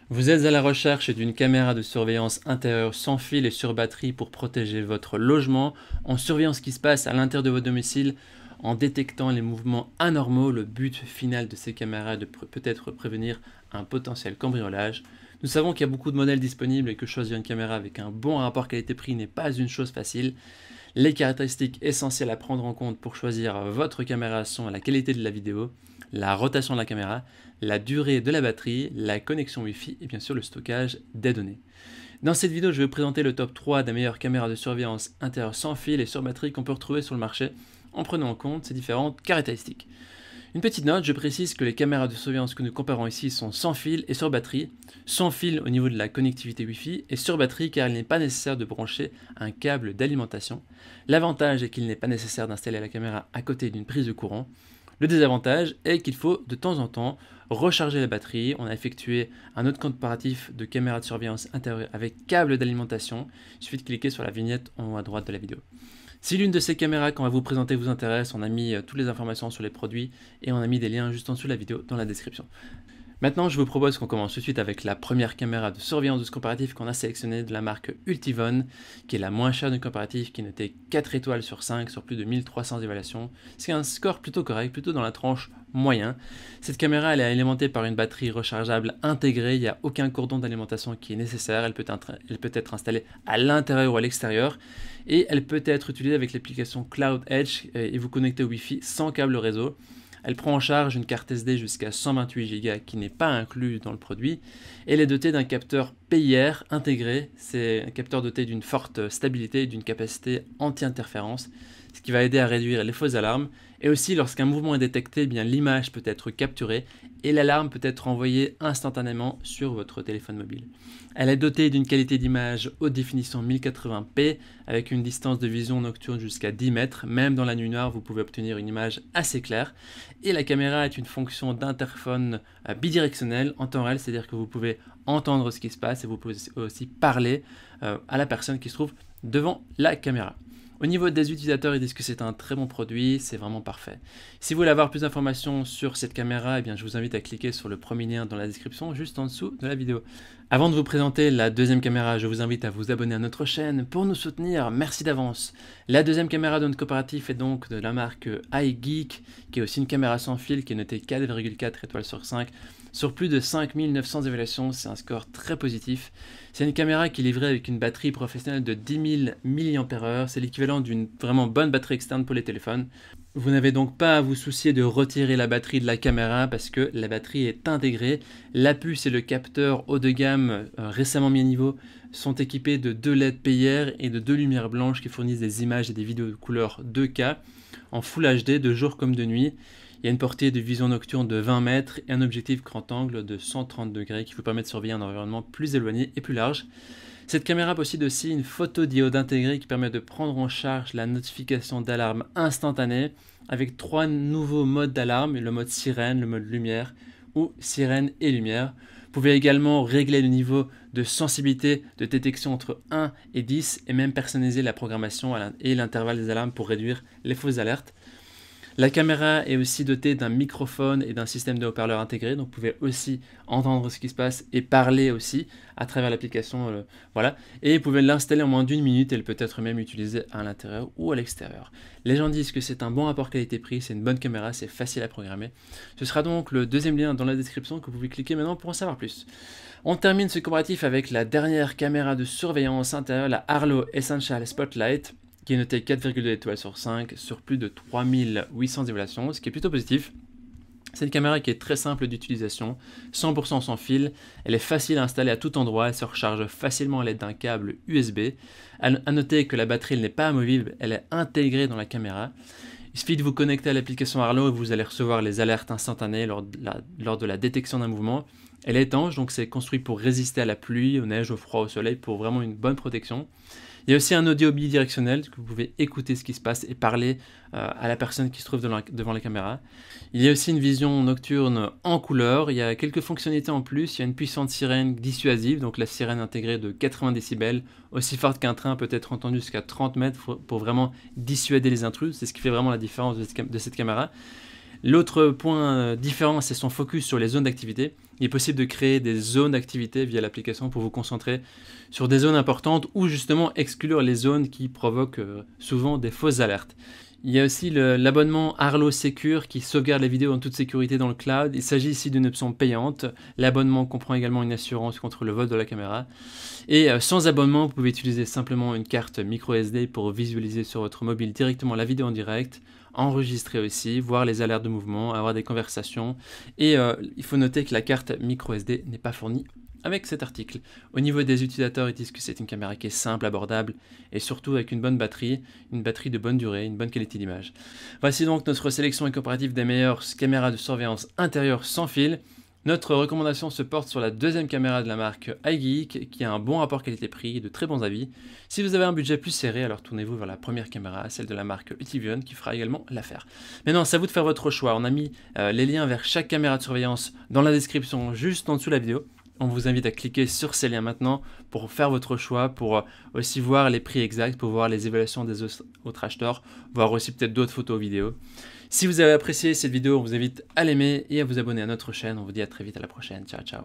Vous êtes à la recherche d'une caméra de surveillance intérieure sans fil et sur batterie pour protéger votre logement en surveillant ce qui se passe à l'intérieur de votre domicile, en détectant les mouvements anormaux. Le but final de ces caméras est de peut-être prévenir un potentiel cambriolage. Nous savons qu'il y a beaucoup de modèles disponibles et que choisir une caméra avec un bon rapport qualité-prix n'est pas une chose facile. Les caractéristiques essentielles à prendre en compte pour choisir votre caméra sont la qualité de la vidéo, la rotation de la caméra, la durée de la batterie, la connexion Wi-Fi et bien sûr le stockage des données. Dans cette vidéo, je vais vous présenter le top 3 des meilleures caméras de surveillance intérieure sans fil et sur batterie qu'on peut retrouver sur le marché en prenant en compte ces différentes caractéristiques. Une petite note, je précise que les caméras de surveillance que nous comparons ici sont sans fil et sur batterie. Sans fil au niveau de la connectivité Wi-Fi et sur batterie car il n'est pas nécessaire de brancher un câble d'alimentation. L'avantage est qu'il n'est pas nécessaire d'installer la caméra à côté d'une prise de courant. Le désavantage est qu'il faut de temps en temps recharger la batterie. On a effectué un autre comparatif de caméra de surveillance intérieure avec câble d'alimentation. Il suffit de cliquer sur la vignette en haut à droite de la vidéo. Si l'une de ces caméras qu'on va vous présenter vous intéresse, on a mis toutes les informations sur les produits et on a mis des liens juste en dessous de la vidéo dans la description. Maintenant, je vous propose qu'on commence tout de suite avec la première caméra de surveillance de ce comparatif qu'on a sélectionné de la marque Ultivon, qui est la moins chère du comparatif, qui est notée 4 étoiles sur 5 sur plus de 1300 évaluations. C'est un score plutôt correct, plutôt dans la tranche moyen. Cette caméra, elle est alimentée par une batterie rechargeable intégrée, il n'y a aucun cordon d'alimentation qui est nécessaire, elle peut être installée à l'intérieur ou à l'extérieur, et elle peut être utilisée avec l'application Cloud Edge et vous connecter au Wi-Fi sans câble réseau. Elle prend en charge une carte SD jusqu'à 128 Go qui n'est pas inclus dans le produit. Elle est dotée d'un capteur PIR intégré. C'est un capteur doté d'une forte stabilité et d'une capacité anti-interférence, ce qui va aider à réduire les fausses alarmes. Et aussi, lorsqu'un mouvement est détecté, eh bien l'image peut être capturée et l'alarme peut être envoyée instantanément sur votre téléphone mobile. Elle est dotée d'une qualité d'image haute définition 1080p avec une distance de vision nocturne jusqu'à 10 mètres. Même dans la nuit noire, vous pouvez obtenir une image assez claire. Et la caméra est une fonction d'interphone bidirectionnel en temps réel, c'est-à-dire que vous pouvez entendre ce qui se passe et vous pouvez aussi parler à la personne qui se trouve devant la caméra. Au niveau des utilisateurs, ils disent que c'est un très bon produit, c'est vraiment parfait. Si vous voulez avoir plus d'informations sur cette caméra, eh bien, je vous invite à cliquer sur le premier lien dans la description, juste en dessous de la vidéo. Avant de vous présenter la deuxième caméra, je vous invite à vous abonner à notre chaîne pour nous soutenir, merci d'avance. La deuxième caméra de notre coopératif est donc de la marque iGeek, qui est aussi une caméra sans fil qui est notée 4,4 étoiles sur 5. Sur plus de 5900 évaluations, c'est un score très positif. C'est une caméra qui est livrée avec une batterie professionnelle de 10 000 mAh. C'est l'équivalent d'une vraiment bonne batterie externe pour les téléphones. Vous n'avez donc pas à vous soucier de retirer la batterie de la caméra parce que la batterie est intégrée. La puce et le capteur haut de gamme récemment mis à niveau sont équipés de 2 LED PIR et de 2 lumières blanches qui fournissent des images et des vidéos de couleur 2K en Full HD de jour comme de nuit. Il y a une portée de vision nocturne de 20 mètres et un objectif grand angle de 130 degrés qui vous permet de surveiller un environnement plus éloigné et plus large. Cette caméra possède aussi une photodiode intégrée qui permet de prendre en charge la notification d'alarme instantanée avec 3 nouveaux modes d'alarme, le mode sirène, le mode lumière ou sirène et lumière. Vous pouvez également régler le niveau de sensibilité de détection entre 1 et 10 et même personnaliser la programmation et l'intervalle des alarmes pour réduire les fausses alertes. La caméra est aussi dotée d'un microphone et d'un système de haut-parleur intégré, donc vous pouvez aussi entendre ce qui se passe et parler aussi à travers l'application. Voilà. Et vous pouvez l'installer en moins d'une minute, elle peut être même utilisée à l'intérieur ou à l'extérieur. Les gens disent que c'est un bon rapport qualité-prix, c'est une bonne caméra, c'est facile à programmer. Ce sera donc le deuxième lien dans la description que vous pouvez cliquer maintenant pour en savoir plus. On termine ce comparatif avec la dernière caméra de surveillance intérieure, la Arlo Essential Spotlight, qui est noté 4,2 étoiles sur 5 sur plus de 3800 évaluations, ce qui est plutôt positif. C'est une caméra qui est très simple d'utilisation, 100% sans fil, elle est facile à installer à tout endroit, elle se recharge facilement à l'aide d'un câble USB. À noter que la batterie n'est pas amovible, elle est intégrée dans la caméra. Il suffit de vous connecter à l'application Arlo et vous allez recevoir les alertes instantanées lors de la détection d'un mouvement. Elle est étanche, donc c'est construit pour résister à la pluie, aux neiges, au froid, au soleil, pour vraiment une bonne protection. Il y a aussi un audio bidirectionnel, que vous pouvez écouter ce qui se passe et parler à la personne qui se trouve devant la caméra. Il y a aussi une vision nocturne en couleur, il y a quelques fonctionnalités en plus, il y a une puissante sirène dissuasive, donc la sirène intégrée de 80 décibels, aussi forte qu'un train, peut être entendue jusqu'à 30 mètres pour vraiment dissuader les intrus, c'est ce qui fait vraiment la différence de cette caméra. L'autre point différent, c'est son focus sur les zones d'activité. Il est possible de créer des zones d'activité via l'application pour vous concentrer sur des zones importantes ou justement exclure les zones qui provoquent souvent des fausses alertes. Il y a aussi l'abonnement Arlo Secure qui sauvegarde les vidéos en toute sécurité dans le cloud. Il s'agit ici d'une option payante. L'abonnement comprend également une assurance contre le vol de la caméra. Et sans abonnement, vous pouvez utiliser simplement une carte micro SD pour visualiser sur votre mobile directement la vidéo en direct, enregistrer aussi, voir les alertes de mouvement, avoir des conversations. Et il faut noter que la carte micro SD n'est pas fournie avec cet article. Au niveau des utilisateurs, ils disent que c'est une caméra qui est simple, abordable et surtout avec une bonne batterie de bonne durée, une bonne qualité d'image. Voici donc notre sélection et comparative des meilleures caméras de surveillance intérieure sans fil. Notre recommandation se porte sur la deuxième caméra de la marque iGeek qui a un bon rapport qualité-prix et de très bons avis. Si vous avez un budget plus serré, alors tournez-vous vers la première caméra, celle de la marque Utivion qui fera également l'affaire. Maintenant, c'est à vous de faire votre choix. On a mis les liens vers chaque caméra de surveillance dans la description juste en dessous de la vidéo. On vous invite à cliquer sur ces liens maintenant pour faire votre choix, pour aussi voir les prix exacts, pour voir les évaluations des autres acheteurs, voir aussi peut-être d'autres photos vidéos. Si vous avez apprécié cette vidéo, on vous invite à l'aimer et à vous abonner à notre chaîne. On vous dit à très vite, à la prochaine. Ciao, ciao.